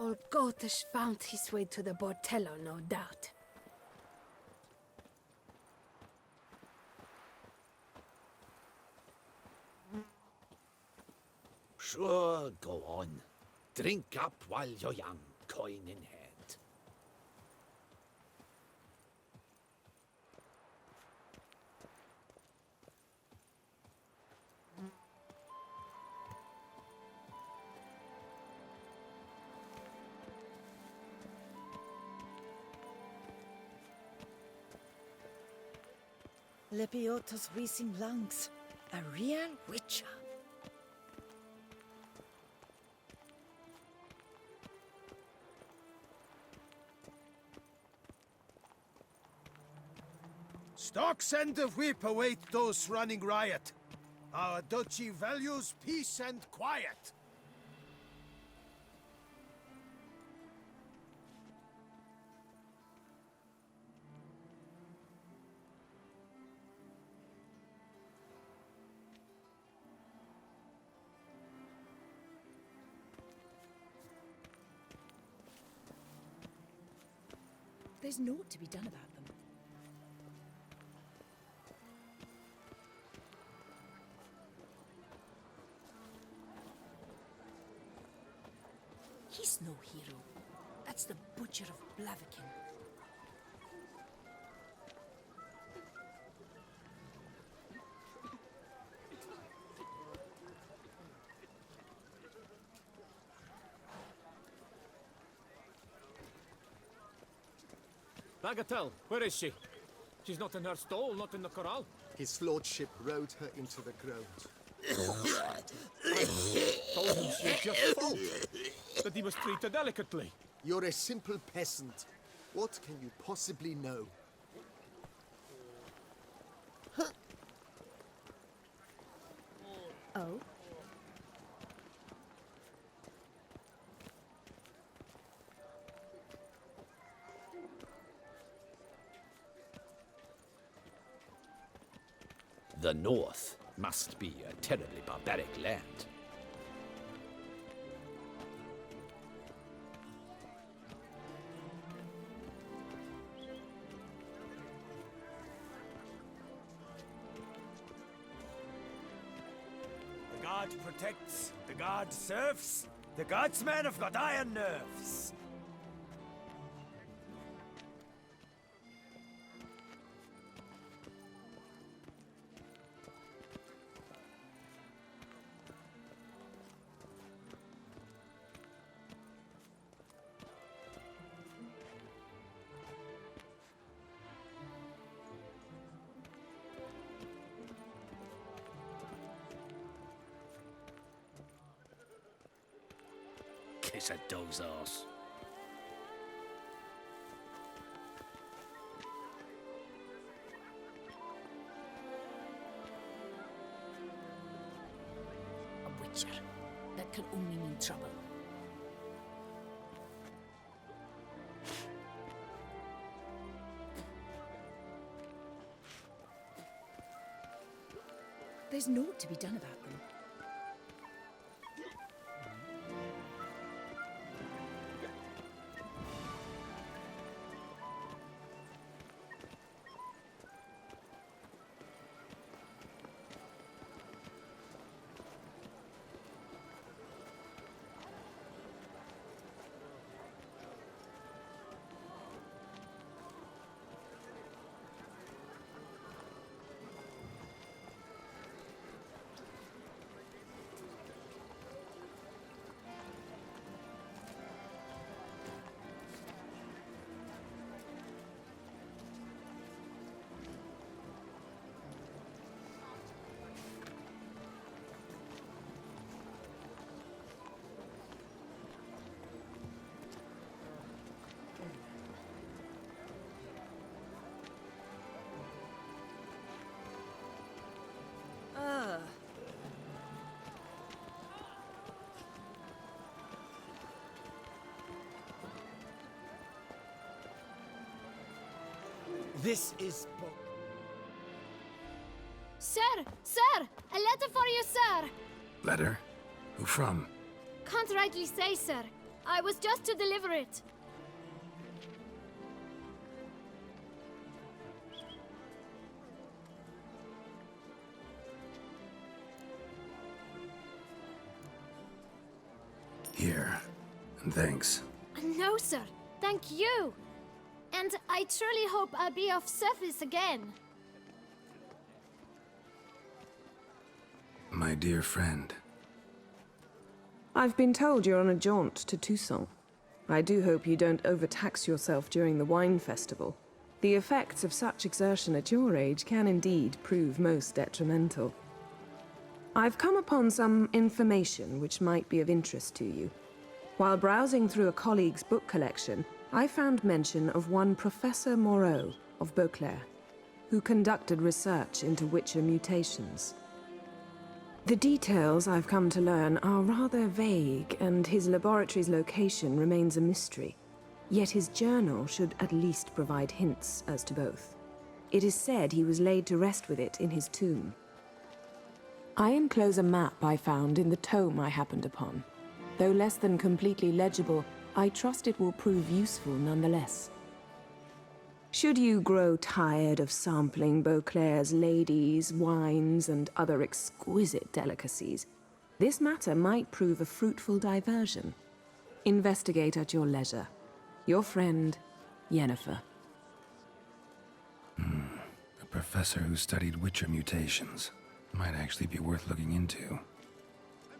Old Gotish found his way to the Bordello, no doubt. Sure, go on. Drink up while you're young, coin in hand. Lepiotos wheezing lungs. A real witcher. Stocks and the whip await those running riot. Our duchy values peace and quiet. There's naught to be done about them. He's no hero. That's the Butcher of Blaviken. Bagatelle, where is she? She's not in her stall, not in the corral. His lordship rode her into the ground. Told him she had just fought, that he was treated delicately. You're a simple peasant. What can you possibly know? Oh? The North must be a terribly barbaric land. The god protects, the god serves. The godsmen have got iron nerves. Kiss a dog's arse. A witcher. That can only mean trouble. There's naught to be done about them. This is... Sir! Sir! A letter for you, sir! Letter? Who from? Can't rightly say, sir. I was just to deliver it. Here. And thanks. No, sir. Thank you. And I truly hope I'll be of service again. My dear friend. I've been told you're on a jaunt to Toussaint. I do hope you don't overtax yourself during the wine festival. The effects of such exertion at your age can indeed prove most detrimental. I've come upon some information which might be of interest to you. While browsing through a colleague's book collection, I found mention of one Professor Moreau of Beauclair, who conducted research into Witcher mutations. The details I've come to learn are rather vague, and his laboratory's location remains a mystery. Yet his journal should at least provide hints as to both. It is said he was laid to rest with it in his tomb. I enclose a map I found in the tome I happened upon. Though less than completely legible, I trust it will prove useful nonetheless. Should you grow tired of sampling Beauclair's ladies, wines, and other exquisite delicacies, this matter might prove a fruitful diversion. Investigate at your leisure. Your friend, Yennefer. A professor who studied Witcher mutations. Might actually be worth looking into.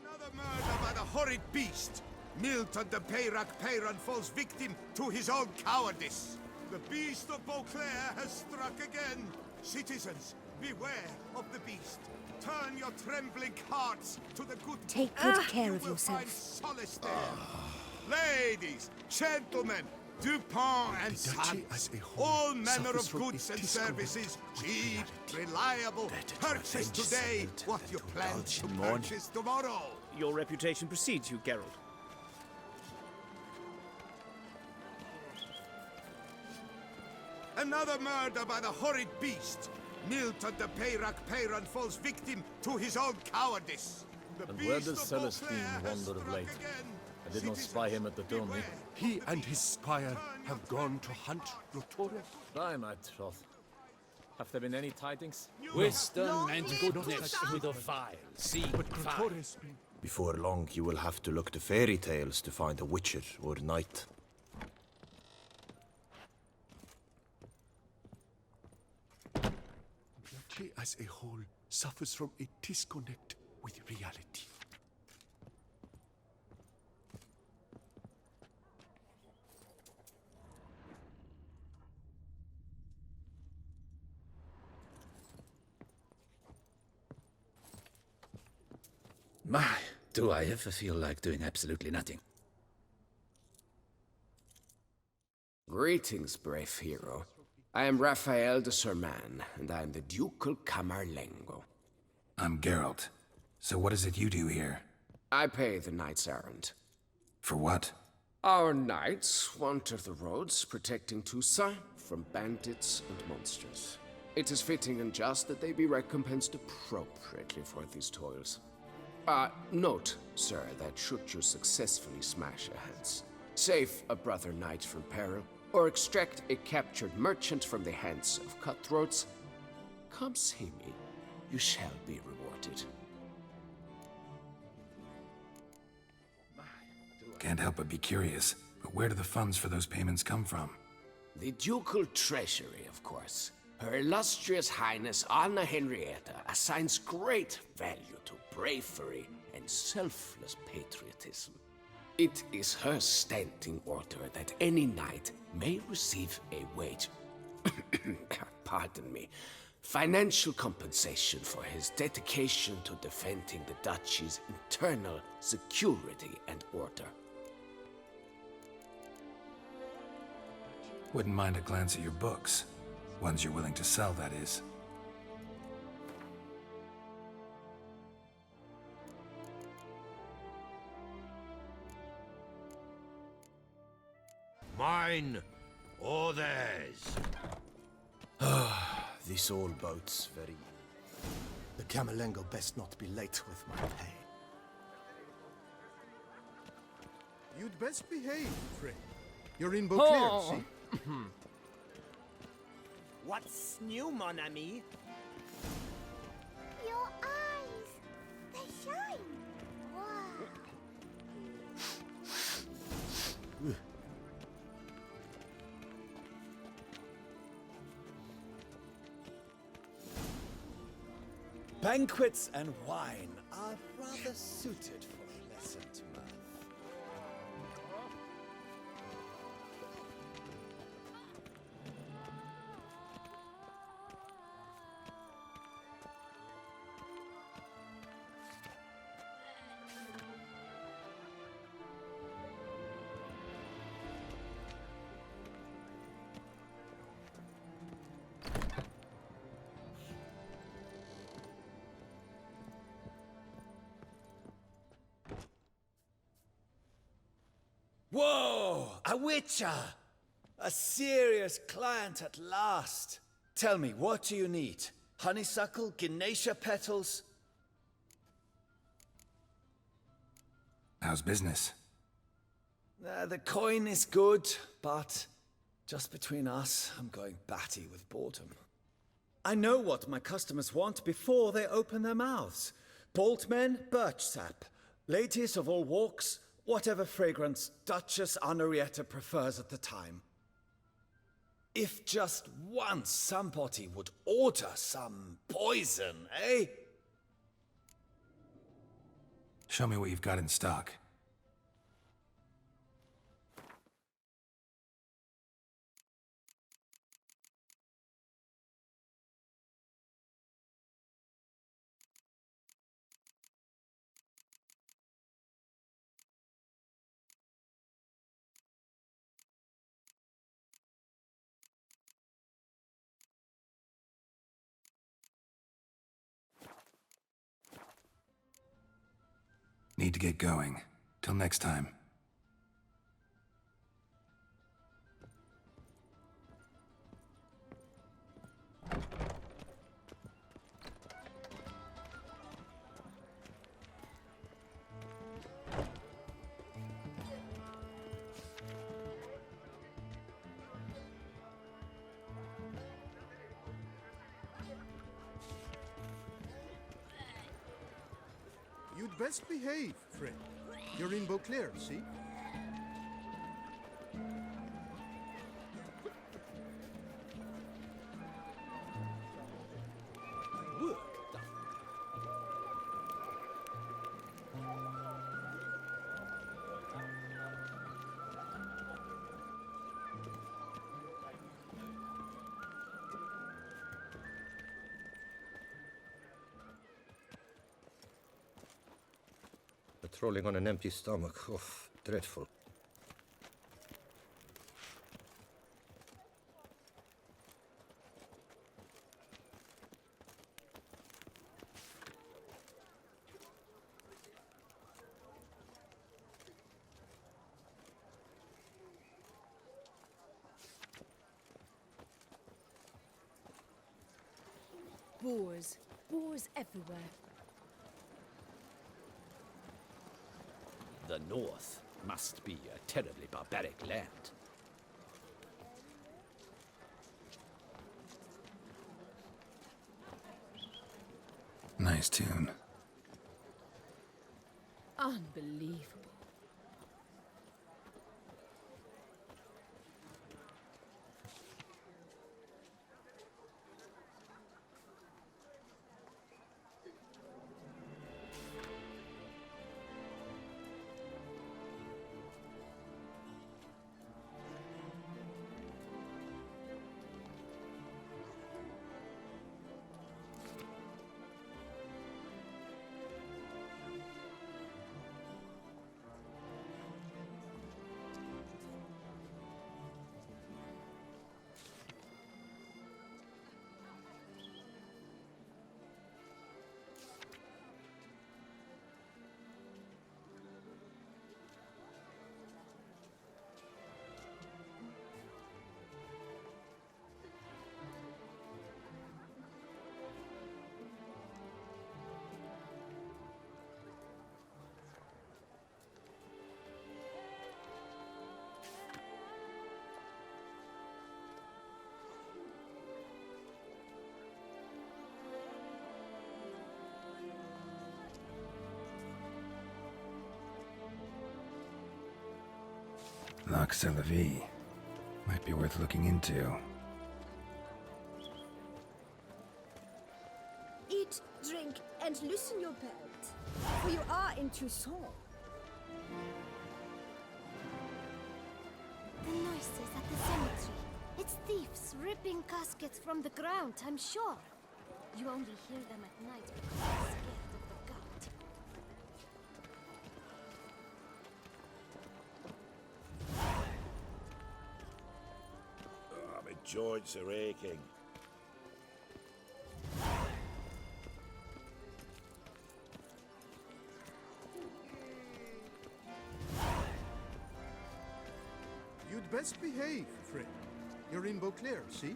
Another murder by the horrid beast! Milton de Peyran falls victim to his own cowardice. The beast of Beauclair has struck again. Citizens, beware of the beast. Turn your trembling hearts to the good. Take good care You of will yourself. find solace there. Ladies, gentlemen, Dupont and Sons, all manner of goods and services, cheap, reliable. Purchase today what you plan to purchase tomorrow. Your reputation precedes you, Geralt. Another murder by the horrid beast. Milton de Peyran falls victim to his own cowardice. The And where beast does of Celestine Beauclair has wander of struck late? again. I did not spy him at the Citizens, tourney. He and his squire have gone to hunt Rotorius. By my troth. Have there been any tidings? Wisdom and goodness with a file. See But file. Rotorius being... Before long, you will have to look to fairy tales to find a witcher or knight. Beauty as a whole suffers from a disconnect with reality. My, do I ever feel like doing absolutely nothing? Greetings, brave hero. I am Raphael de Serman, and I am the Ducal Camarlengo. I'm Geralt. So what is it you do here? I pay the knights errand. For what? Our knights wander the roads, protecting Toussaint from bandits and monsters. It is fitting and just that they be recompensed appropriately for these toils. Note, sir, that should you successfully smash a hands, save a brother knight from peril, or extract a captured merchant from the hands of cutthroats, come see me. You shall be rewarded. Can't help but be curious, but where do the funds for those payments come from? The ducal treasury, of course. Her illustrious highness Anna Henrietta assigns great value to bravery and selfless patriotism. It is her standing order that any knight may receive a wage, pardon me, financial compensation for his dedication to defending the duchy's internal security and order. Wouldn't mind a glance at your books. Ones you're willing to sell, that is. Mine or theirs? This old boat's very... The Camerlengo best not be late with my pay. You'd best behave, friend. You're in Beauclair, Oh. see? What's new, mon ami? Your eyes, they shine. Wow. Banquets and wine are rather suited for pleasant mirth. Whoa! A witcher! A serious client at last. Tell me, what do you need? Honeysuckle? Gymnasia petals? How's business? The coin is good, but just between us, I'm going batty with boredom. I know what my customers want before they open their mouths. Boltmen, birch sap. Ladies of all walks, whatever fragrance Duchess Henrietta prefers at the time. If just once somebody would order some poison, eh? Show me what you've got in stock. Need to get going. Till next time. You'd best behave, friend. You're in Beauclair, see? Patrolling on an empty stomach. Oh, dreadful. Boars. Boars everywhere. The North must be a terribly barbaric land. Nice tune. Unbelievable. Axe la vie. Might be worth looking into. Eat, drink, and loosen your belt, for you are in Toussaint. The noises at the cemetery. It's thieves ripping caskets from the ground, I'm sure. You only hear them at night because you're scared of the goat. Oh, my joints are aching. You'd best behave, friend. You're in Beauclair, see?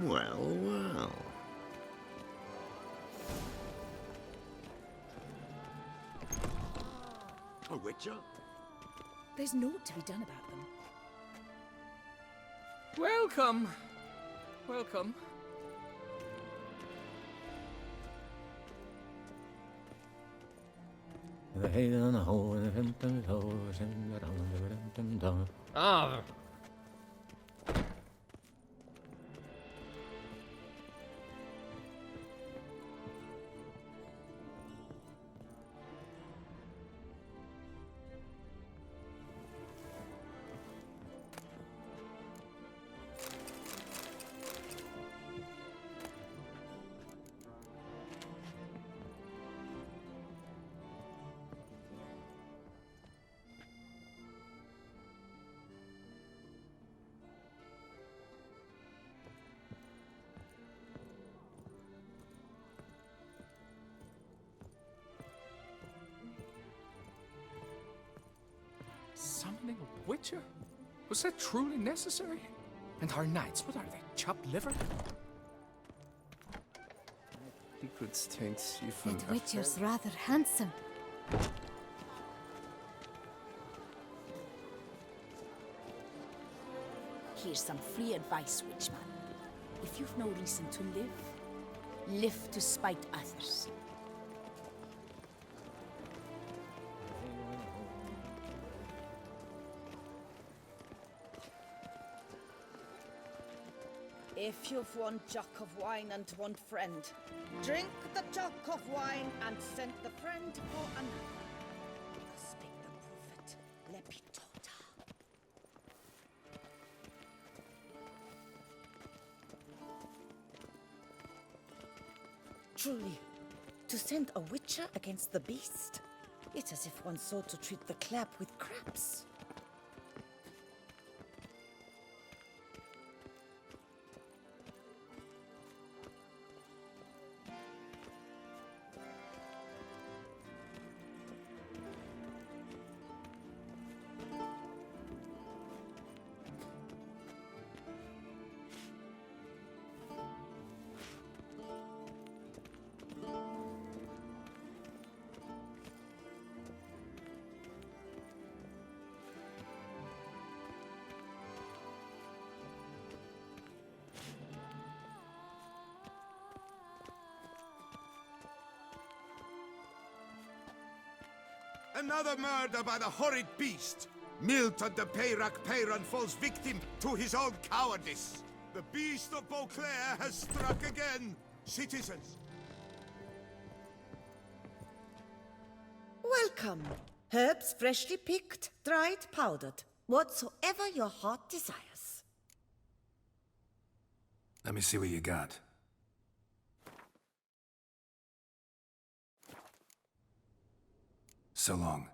Well, well. A witcher? There's naught to be done about them. Welcome. Welcome. Ah. Summoning a witcher? Was that truly necessary? And our knights, what are they, chopped liver? That witcher's rather handsome. Here's some free advice, Witchman. If you've no reason to live, live to spite others. If you've one jug of wine and one friend, drink the jug of wine and send the friend for another. Speak the prophet, Lepitota. Truly, to send a witcher against the beast, it's as if one sought to treat the clap with crabs. Another murder by the horrid beast! Milton the Peyran falls victim to his own cowardice. The beast of Beauclair has struck again, citizens. Welcome. Herbs freshly picked, dried, powdered. Whatsoever your heart desires. Let me see what you got. So long.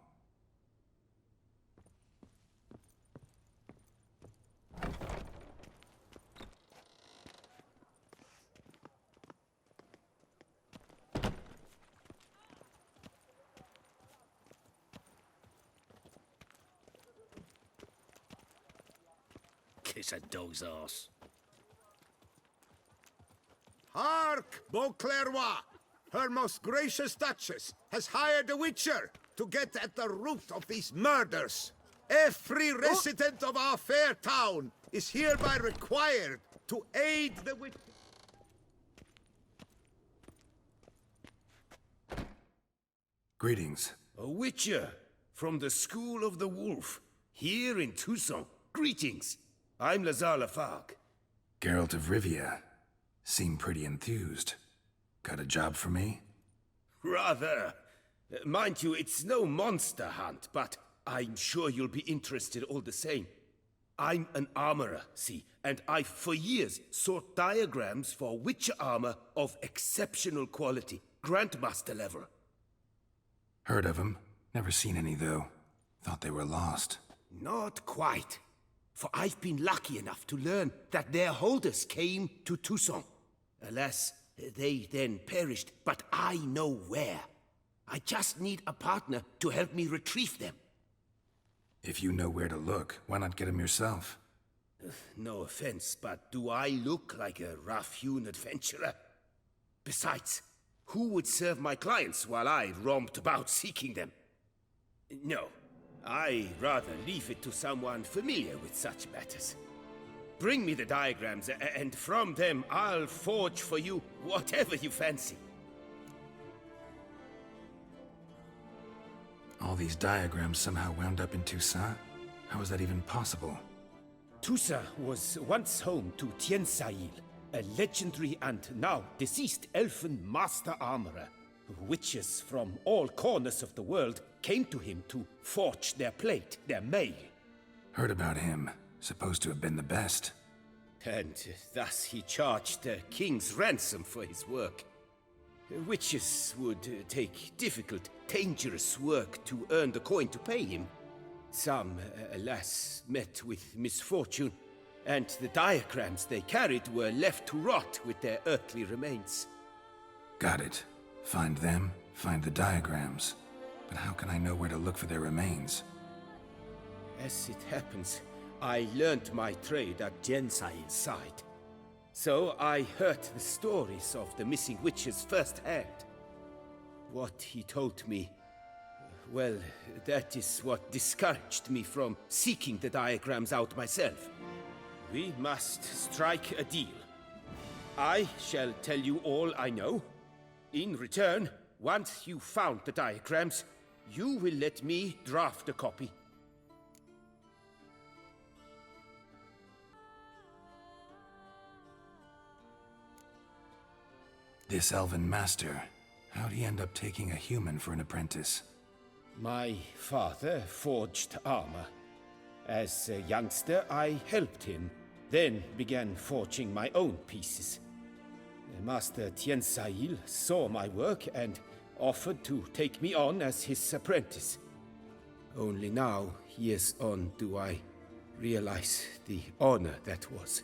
Kiss a dog's ass. Hark, Beauclair! Her most gracious Duchess has hired a witcher to get at the root of these murders. Every resident of our fair town is hereby required to aid the witch. Greetings. A witcher from the School of the Wolf, here in Toussaint. Greetings. I'm Lazar Lafargue. Geralt of Rivia. Seem pretty enthused. Got a job for me? Rather. Mind you, it's no monster hunt, but I'm sure you'll be interested all the same. I'm an armorer, see, and I've for years sought diagrams for witcher armor of exceptional quality, Grandmaster level. Heard of them. Never seen any, though. Thought they were lost. Not quite. For I've been lucky enough to learn that their holders came to Toussaint. Alas, they then perished, but I know where. I just need a partner to help me retrieve them. If you know where to look, why not get them yourself? No offense, but do I look like a rough-hewn adventurer? Besides, who would serve my clients while I romped about seeking them? No, I'd rather leave it to someone familiar with such matters. Bring me the diagrams, and from them I'll forge for you whatever you fancy. All these diagrams somehow wound up in Toussaint? How is that even possible? Toussaint was once home to Tiensail, a legendary and now deceased elfin master armorer. Witches from all corners of the world came to him to forge their plate, their mail. Heard about him. Supposed to have been the best. And thus he charged the king's ransom for his work. Witches would take difficult, dangerous work to earn the coin to pay him. Some, alas, met with misfortune, and the diagrams they carried were left to rot with their earthly remains. Got it. Find them, find the diagrams. But how can I know where to look for their remains? As it happens, I learned my trade at Tiensail's side. So I heard the stories of the missing witches firsthand. What he told me, well, that is what discouraged me from seeking the diagrams out myself. We must strike a deal. I shall tell you all I know. In return, once you found the diagrams, you will let me draft a copy. This elven master, how'd he end up taking a human for an apprentice? My father forged armor. As a youngster, I helped him, then began forging my own pieces. Master Tiensail saw my work and offered to take me on as his apprentice. Only now, years on, do I realize the honor that was.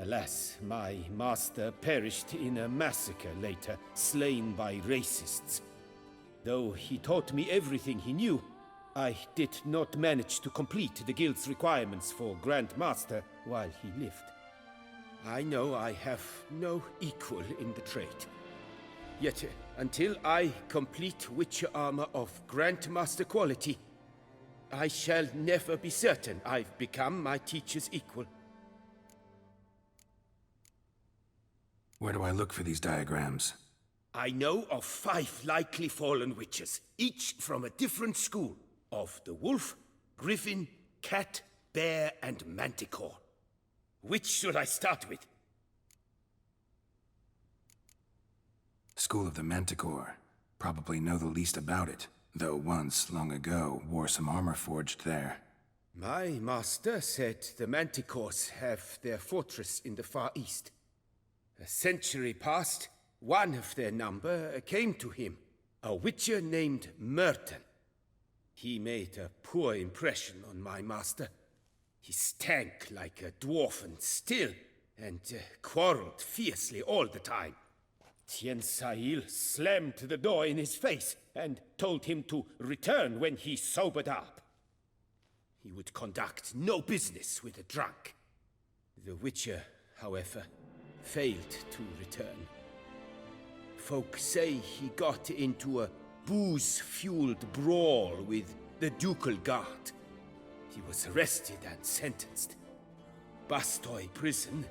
Alas, my master perished in a massacre later, slain by racists. Though he taught me everything he knew, I did not manage to complete the guild's requirements for Grandmaster while he lived. I know I have no equal in the trade. Yet, until I complete Witcher armor of Grandmaster quality, I shall never be certain I've become my teacher's equal. Where do I look for these diagrams? I know of 5 likely fallen witches, each from a different school of the wolf, griffin, cat, bear, and manticore. Which should I start with? School of the Manticore. Probably know the least about it, though once, long ago, wore some armor forged there. My master said the manticores have their fortress in the far east. A century past, one of their number came to him, a witcher named Merton. He made a poor impression on my master. He stank like a dwarfen still, and quarreled fiercely all the time. Tiensail slammed the door in his face and told him to return when he sobered up. He would conduct no business with a drunk. The witcher, however, failed to return. Folk say he got into a booze-fueled brawl with the ducal guard. He was arrested and sentenced. Bastoy prison,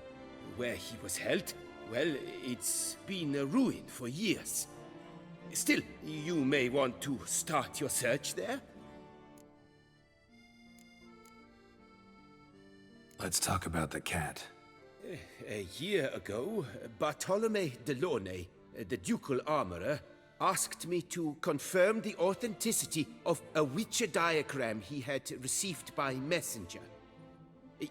where he was held, well, it's been a ruin for years. Still, you may want to start your search there. Let's talk about the cat. A year ago, Bartolome Delaunay, the ducal armorer, asked me to confirm the authenticity of a Witcher diagram he had received by messenger.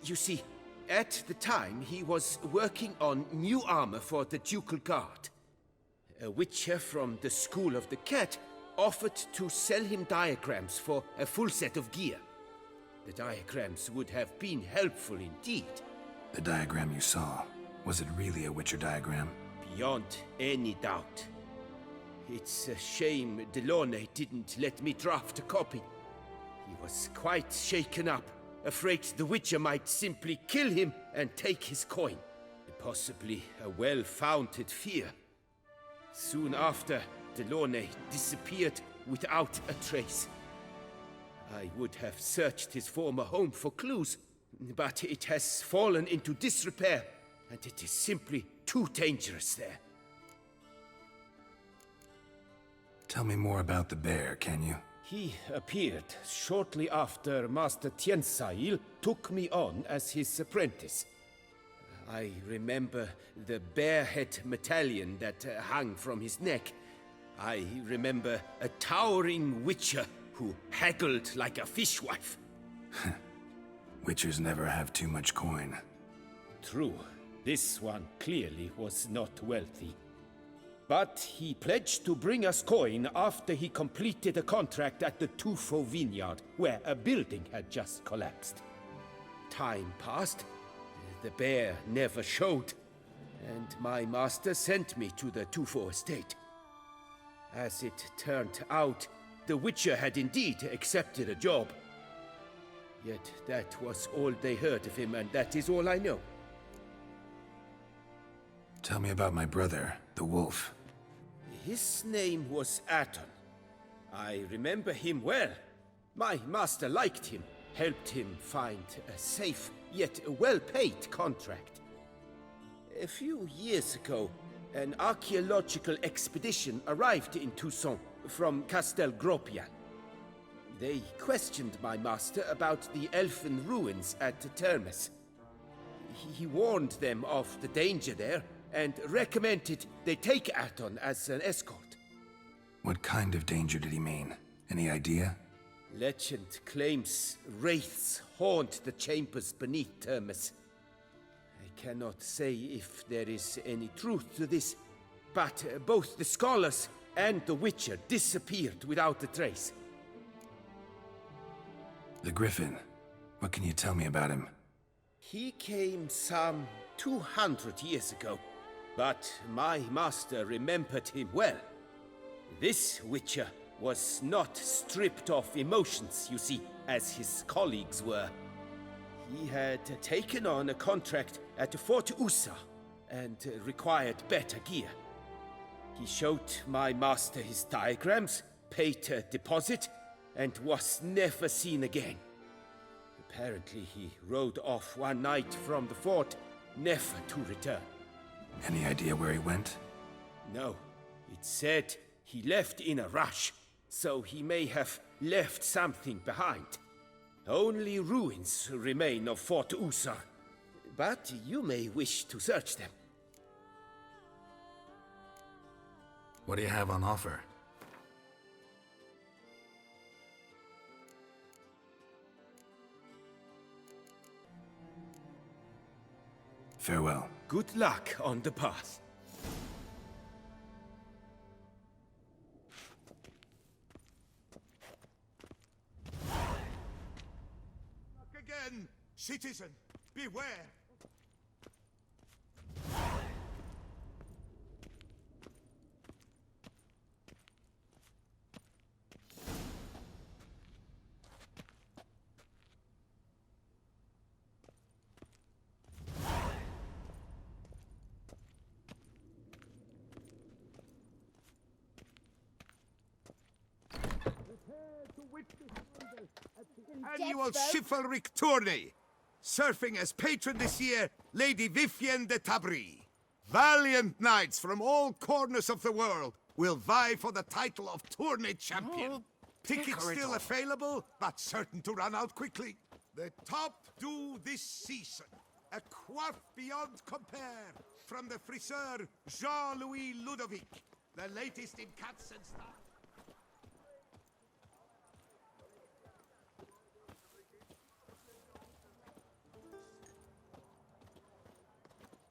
You see, at the time he was working on new armor for the ducal guard. A Witcher from the School of the Cat offered to sell him diagrams for a full set of gear. The diagrams would have been helpful indeed. The diagram you saw, was it really a Witcher diagram? Beyond any doubt. It's a shame Delaunay didn't let me draft a copy. He was quite shaken up, afraid the Witcher might simply kill him and take his coin. Possibly a well-founded fear. Soon after, Delaunay disappeared without a trace. I would have searched his former home for clues, but it has fallen into disrepair, and it is simply too dangerous there. Tell me more about the bear, can you? He appeared shortly after Master Tiensail took me on as his apprentice. I remember the bear-head medallion that hung from his neck. I remember a towering witcher who haggled like a fishwife. Witchers never have too much coin. True. This one clearly was not wealthy. But he pledged to bring us coin after he completed a contract at the Tufo vineyard, where a building had just collapsed. Time passed. The bear never showed, and my master sent me to the Tufo estate. As it turned out, the Witcher had indeed accepted a job. Yet that was all they heard of him, and that is all I know. Tell me about my brother, the wolf. His name was Aton. I remember him well. My master liked him, helped him find a safe, yet well-paid contract. A few years ago, an archaeological expedition arrived in Toussaint from Castel Gropian. They questioned my master about the elfin ruins at Termes. He warned them of the danger there, and recommended they take Aton as an escort. What kind of danger did he mean? Any idea? Legend claims wraiths haunt the chambers beneath Termes. I cannot say if there is any truth to this, but both the scholars and the Witcher disappeared without a trace. The Griffin. What can you tell me about him? He came some 200 years ago. But my master remembered him well. This Witcher was not stripped of emotions, you see, as his colleagues were. He had taken on a contract at Fort Usa and required better gear. He showed my master his diagrams, paid a deposit, and was never seen again. Apparently he rode off one night from the fort, never to return. Any idea where he went? No. It said he left in a rush, so he may have left something behind. Only ruins remain of Fort Usa, but you may wish to search them. What do you have on offer? Farewell. Good luck on the path. Again, citizen, beware. annual chivalric tourney. Surfing as patron this year, Lady Vivienne de Tabry. Valiant knights from all corners of the world will vie for the title of tourney champion. Tickets still available, but certain to run out quickly. The top do this season. A coif beyond compare from the friseur Jean-Louis Ludovic, the latest in cuts and style.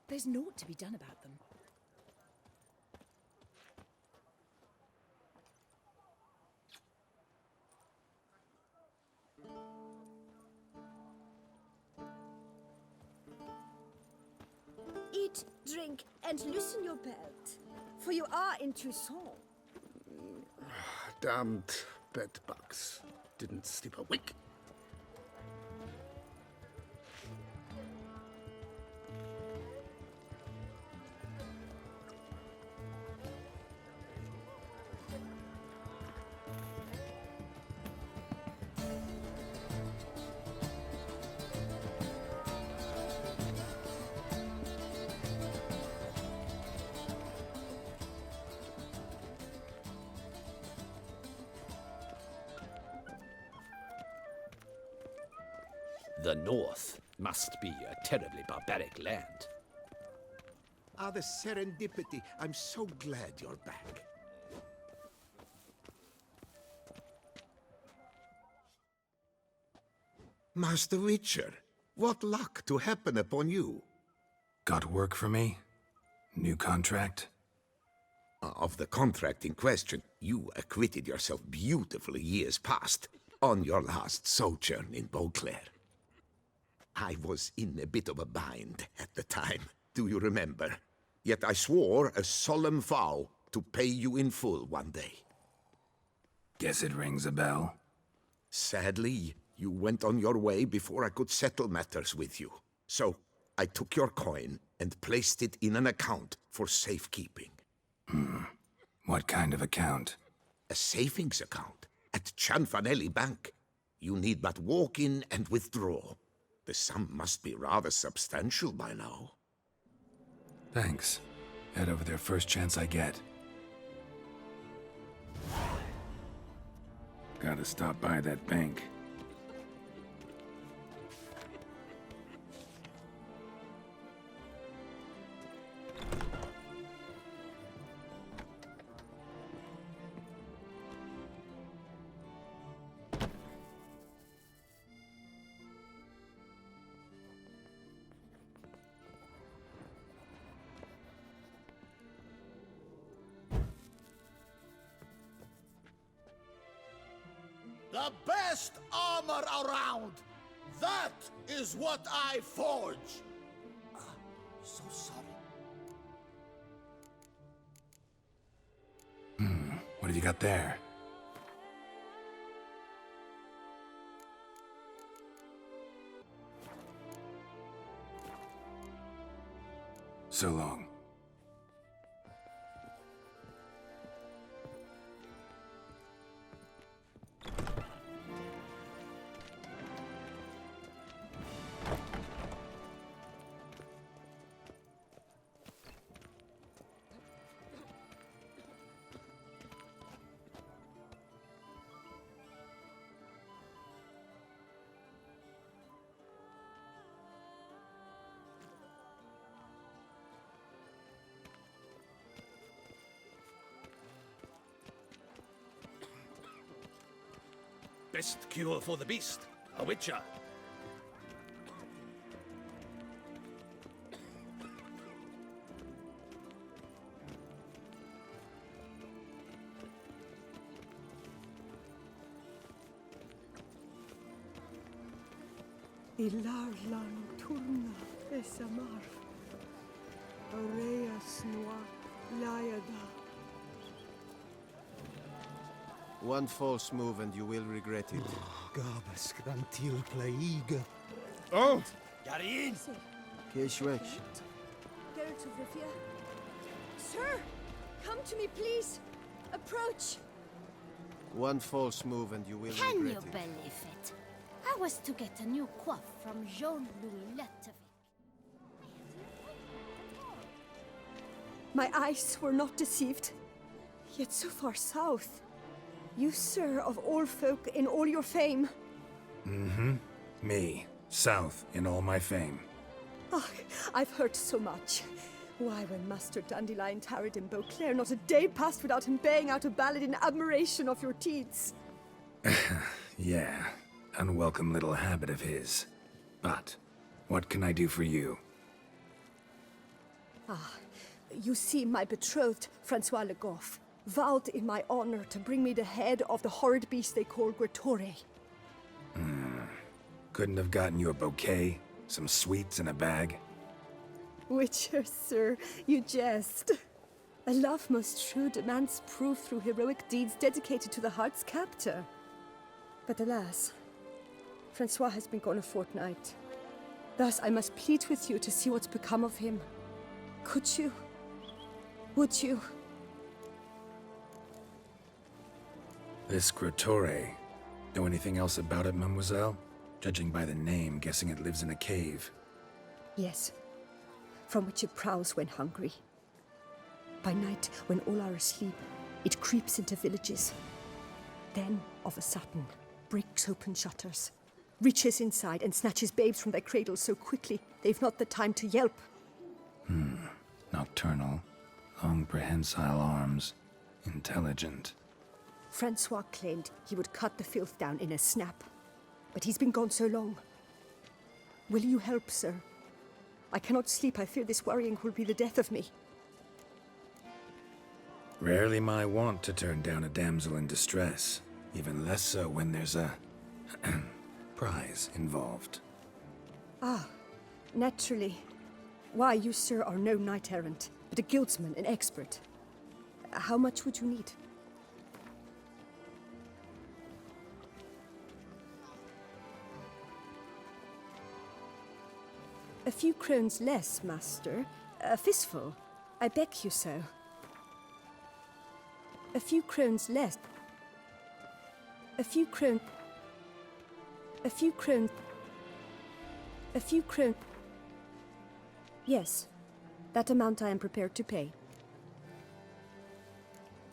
There's naught to be done about them. Eat, drink, and loosen your belt, for you are in Toussaint. Damned bedbugs. Didn't sleep a wink. The North must be a terribly barbaric land. Ah, the serendipity. I'm so glad you're back. Master Witcher, what luck to happen upon you. Got work for me? New contract? Of the contract in question, you acquitted yourself beautifully years past on your last sojourn in Beauclair. I was in a bit of a bind at the time, do you remember? Yet I swore a solemn vow to pay you in full one day. Guess it rings a bell. Sadly, you went on your way before I could settle matters with you. So, I took your coin and placed it in an account for safekeeping. What kind of account? A savings account at Cianfanelli Bank. You need but walk in and withdraw. The sum must be rather substantial by now. Thanks. Head over there first chance I get. Gotta stop by that bank. The best armor around! That is what I forge! So sorry. What have you got there? So long. Best cure for the beast, a witcher. Ilarla nocturna esamar. Aurea snua layada. One false move and you will regret it. Gabas grantil plague. Oh! Garin! Keshwek. Geralt of Rivia. Sir, come to me, please. Approach. One false move and you will Can you regret it. believe it? I was to get a new coif from Jean-Louis Letovic. My eyes were not deceived. Yet so far south. You, sir, of all folk in all your fame. Mm-hmm. Me, south in all my fame. Ah, I've heard so much. Why, when Master Dandelion tarried in Beauclair, not a day passed without him baying out a ballad in admiration of your deeds. Yeah, unwelcome little habit of his. But, what can I do for you? Ah, you see, my betrothed, Francois Le Goff, vowed in my honor to bring me the head of the horrid beast they call Gratore. Couldn't have gotten you a bouquet, some sweets in a bag? Witcher, sir, you jest. A love most true demands proof through heroic deeds dedicated to the heart's captor. But alas, Francois has been gone a fortnight. Thus I must plead with you to see what's become of him. Could you? Would you? This Gratore. Know anything else about it, mademoiselle? Judging by the name, guessing it lives in a cave. Yes, from which it prowls when hungry. By night, when all are asleep, it creeps into villages. Then, of a sudden, breaks open shutters, reaches inside and snatches babes from their cradles so quickly they've not the time to yelp. Nocturnal, long prehensile arms, intelligent. Francois claimed he would cut the filth down in a snap, but he's been gone so long. Will you help, sir? I cannot sleep. I fear this worrying will be the death of me. Rarely my wont to turn down a damsel in distress, even less so when there's a prize involved. Ah, naturally. Why, you, sir, are no knight-errant, but a guildsman, an expert. How much would you need? A few crowns less, master. A fistful. I beg you so. A few crowns less. A few crown. A few crown. A few crown. Yes, that amount I am prepared to pay.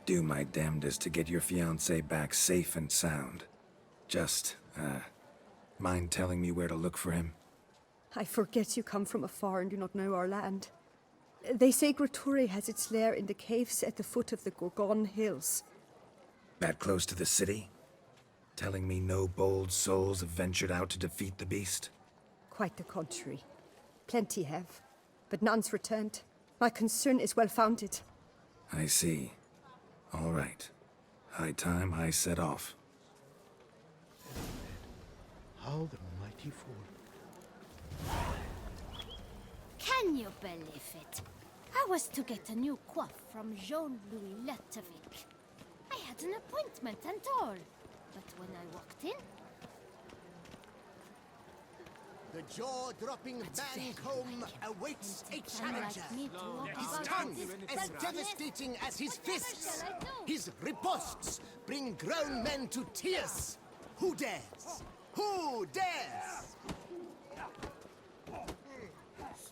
Do my damnedest to get your fiancé back safe and sound. Just, mind telling me where to look for him? I forget you come from afar and do not know our land. They say Gratore has its lair in the caves at the foot of the Gorgon Hills. That close to the city? Telling me no bold souls have ventured out to defeat the beast? Quite the contrary. Plenty have, but none's returned. My concern is well-founded. I see. All right. High time I set off. How the mighty fall. Can you believe it? I was to get a new coif from Jean-Louis Letovic. I had an appointment and all. But when I walked in... The jaw-dropping man comb awaits a challenger. Like His tongue as devastating as his fists. His riposts bring grown men to tears. Who dares? Who dares?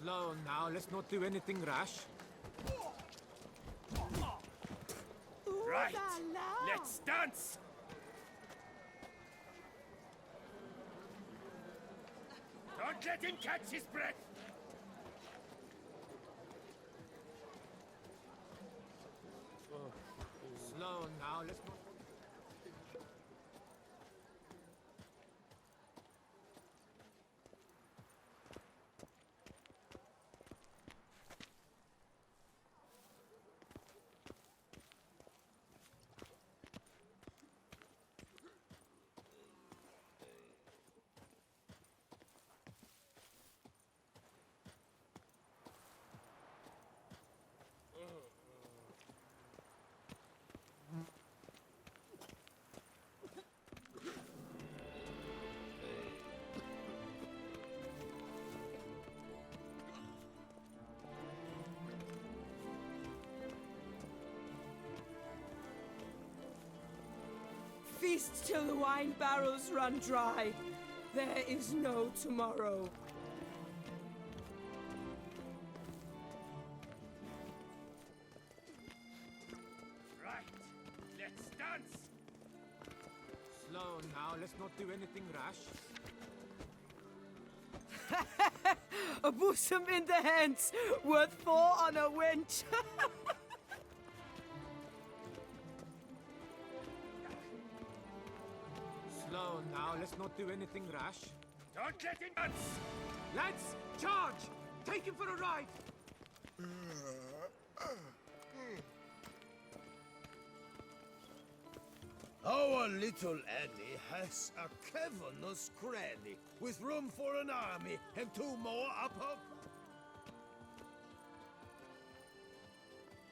Slow now, let's not do anything rash. Right, let's dance! Don't let him catch his breath! Slow now, let's not... Feast till the wine barrels run dry. There is no tomorrow. Right, let's dance! Slow now, let's not do anything rash. A bosom in the hands, worth 4 on a wench. Slow now, let's not do anything rash. Don't let him nuts! Lads, charge! Take him for a ride! Our little Annie has a cavernous cranny with room for an army and 2 more up her.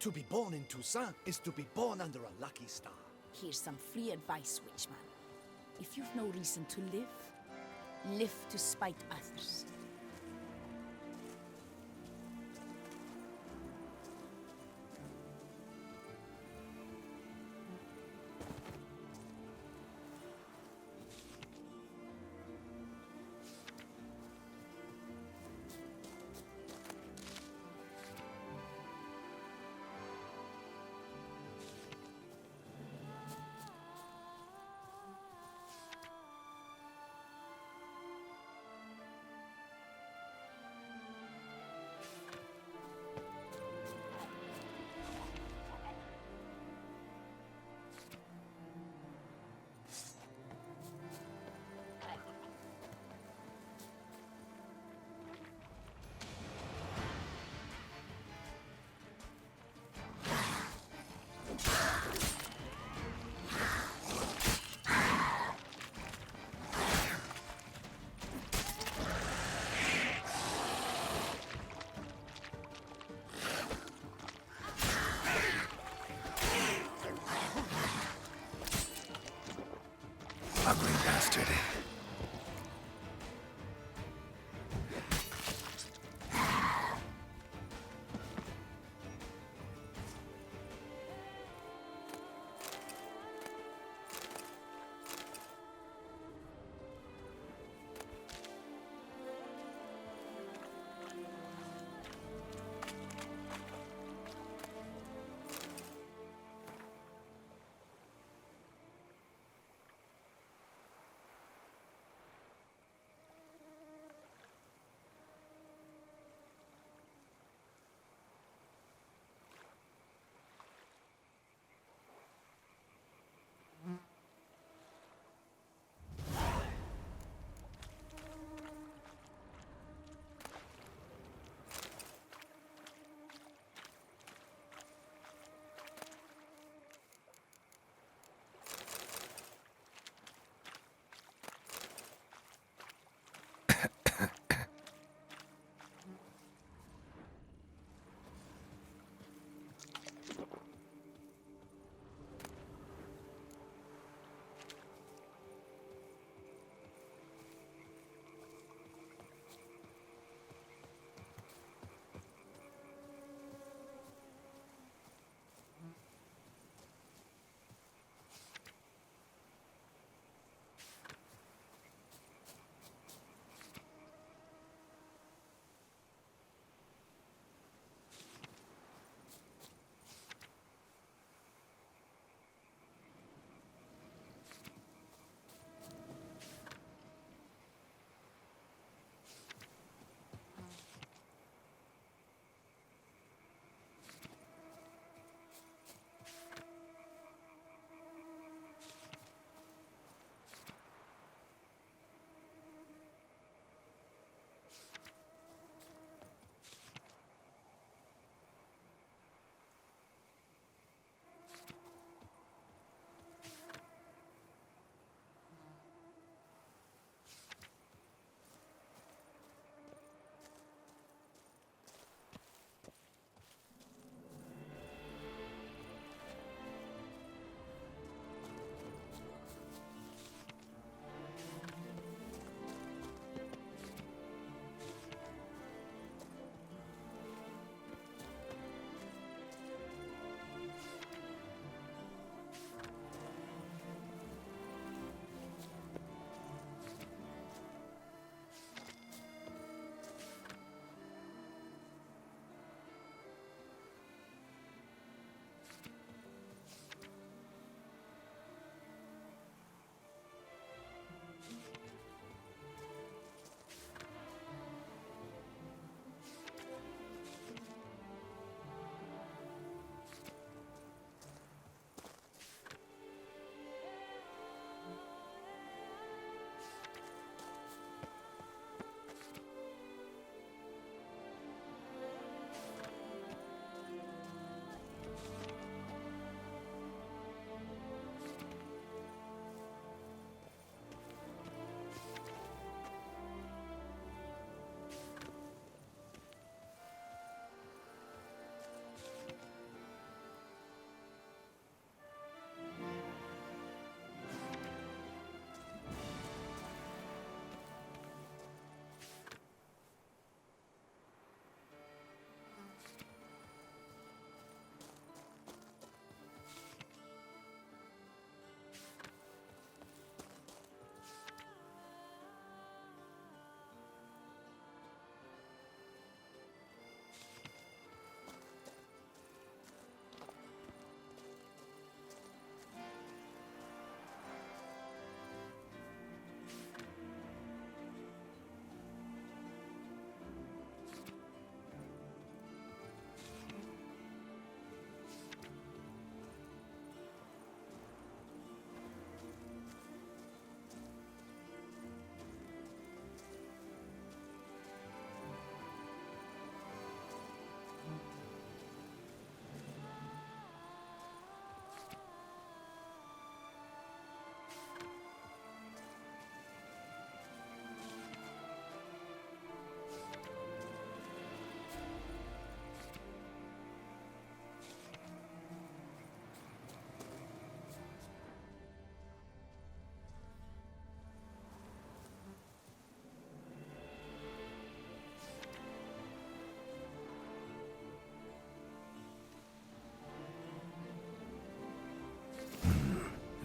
To be born in Toussaint is to be born under a lucky star. Here's some free advice, Witchman. If you've no reason to live, live to spite others. Ugly bastard.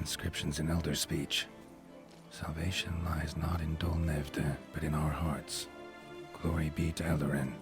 Inscriptions in Elder speech. Salvation lies not in Dolnevde, but in our hearts. Glory be to Eldorin.